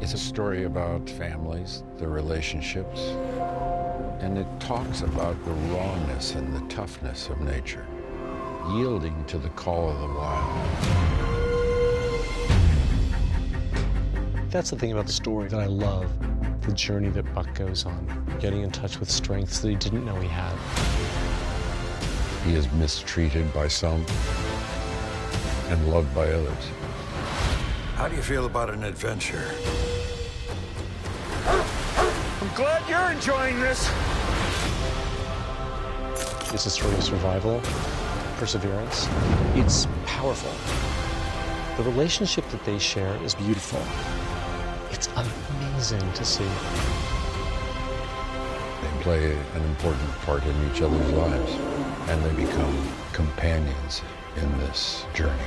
It's a story about families, their relationships, and it talks about the rawness and the toughness of nature, yielding to the call of the wild. That's the thing about the story that I love, the journey that Buck goes on, getting in touch with strengths that he didn't know he had. He is mistreated by some and loved by others. How do you feel about an adventure? I'm glad you're enjoying this. It's a story of survival, perseverance. It's powerful. The relationship that they share is beautiful. It's amazing to see. They play an important part in each other's lives, and they become companions in this journey.